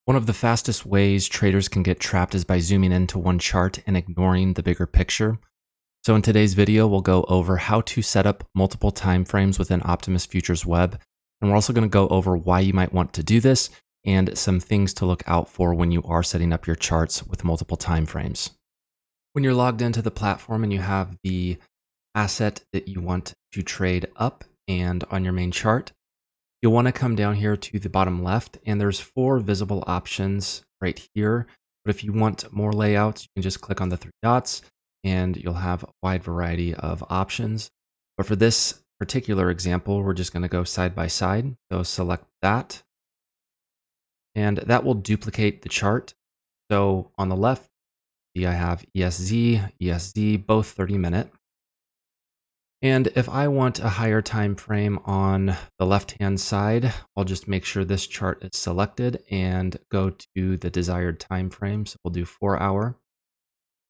One of the fastest ways traders can get trapped is by zooming into one chart and ignoring the bigger picture. So in today's video, we'll go over how to set up multiple time frames within Optimus Futures Web. And we're also going to go over why you might want to do this and some things to look out for when you are setting up your charts with multiple time frames. When you're logged into the platform and you have the asset that you want to trade up and on your main chart, you'll want to come down here to the bottom left, and there's 4 visible options right here. But if you want more layouts, you can just click on the 3 dots and you'll have a wide variety of options. But for this particular example, we're just going to go side by side. So select that, and that will duplicate the chart. So on the left, I have ESZ, both 30-minute. And if I want a higher time frame on the left-hand side, I'll just make sure this chart is selected and go to the desired time frame. So we'll do 4 hour.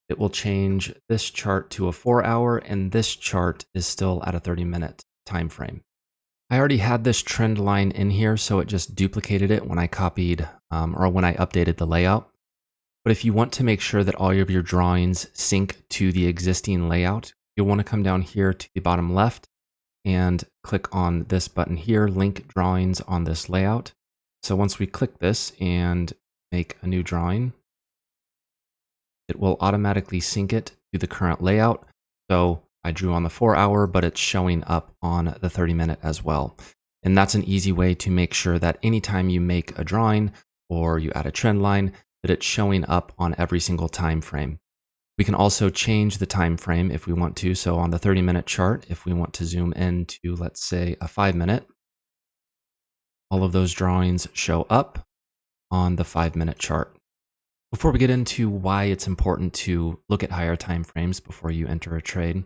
It will change this chart to a 4 hour, and this chart is still at a 30-minute time frame. I already had this trend line in here, so it just duplicated it when I copied or when I updated the layout. But if you want to make sure that all of your drawings sync to the existing layout, you'll want to come down here to the bottom left and click on this button here, link drawings on this layout. So once we click this and make a new drawing, it will automatically sync it to the current layout. So I drew on the 4 hour, but it's showing up on the 30-minute as well. And that's an easy way to make sure that anytime you make a drawing or you add a trend line, that it's showing up on every single time frame. We can also change the time frame if we want to. So on the 30-minute chart, if we want to zoom into, let's say, a 5-minute, all of those drawings show up on the 5-minute chart. Before we get into why it's important to look at higher time frames before you enter a trade,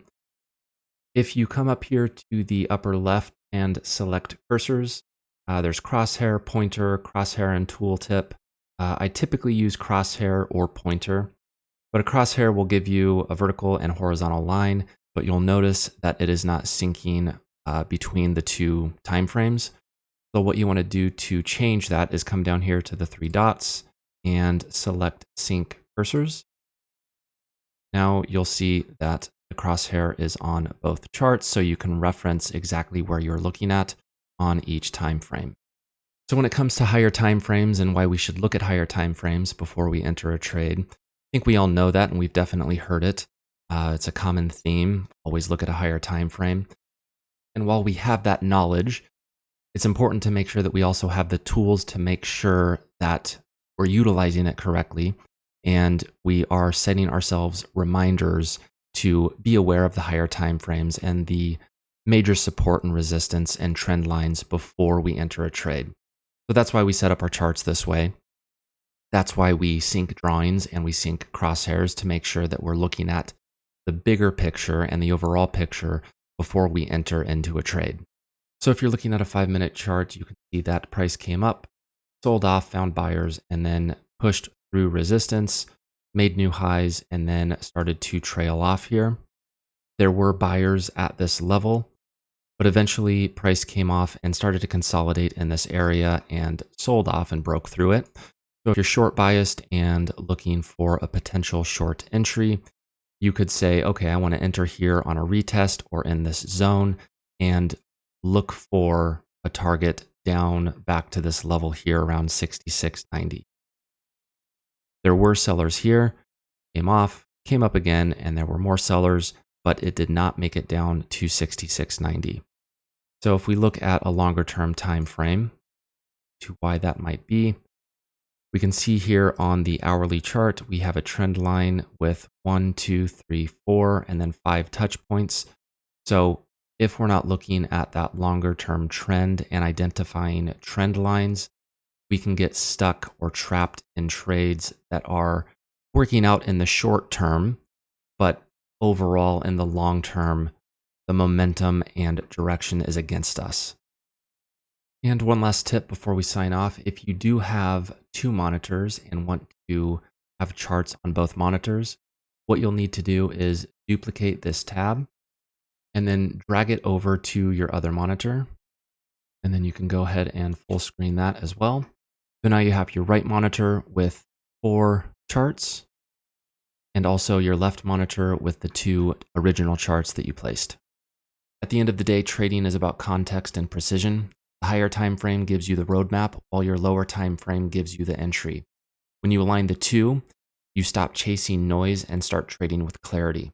if you come up here to the upper left and select cursors, there's crosshair, pointer, crosshair, and tooltip. I typically use crosshair or pointer. But a crosshair will give you a vertical and horizontal line, but you'll notice that it is not syncing between the 2 time frames. So what you want to do to change that is come down here to the 3 dots and select sync cursors. Now you'll see that the crosshair is on both charts, so you can reference exactly where you're looking at on each time frame. So when it comes to higher time frames and why we should look at higher time frames before we enter a trade, I think we all know that, and we've definitely heard it. It's a common theme. Always look at a higher time frame. And while we have that knowledge, it's important to make sure that we also have the tools to make sure that we're utilizing it correctly, and we are setting ourselves reminders to be aware of the higher time frames and the major support and resistance and trend lines before we enter a trade. So that's why we set up our charts this way. That's why we sync drawings and we sync crosshairs to make sure that we're looking at the bigger picture and the overall picture before we enter into a trade. So if you're looking at a 5-minute chart, you can see that price came up, sold off, found buyers, and then pushed through resistance, made new highs, and then started to trail off here. There were buyers at this level, but eventually price came off and started to consolidate in this area and sold off and broke through it. So if you're short biased and looking for a potential short entry, you could say, okay, I want to enter here on a retest or in this zone and look for a target down back to this level here around 66.90. There were sellers here, came off, came up again, and there were more sellers, but it did not make it down to 66.90. So if we look at a longer term time frame to why that might be, we can see here on the hourly chart, we have a trend line with 1, 2, 3, 4, and then 5 touch points. So if we're not looking at that longer term trend and identifying trend lines, we can get stuck or trapped in trades that are working out in the short term, but overall in the long term, the momentum and direction is against us. And one last tip before we sign off, if you do have 2 monitors and want to have charts on both monitors, what you'll need to do is duplicate this tab and then drag it over to your other monitor. And then you can go ahead and full screen that as well. So now you have your right monitor with 4 charts and also your left monitor with the 2 original charts that you placed. At the end of the day, trading is about context and precision. The higher time frame gives you the roadmap, while your lower time frame gives you the entry. When you align the two, you stop chasing noise and start trading with clarity.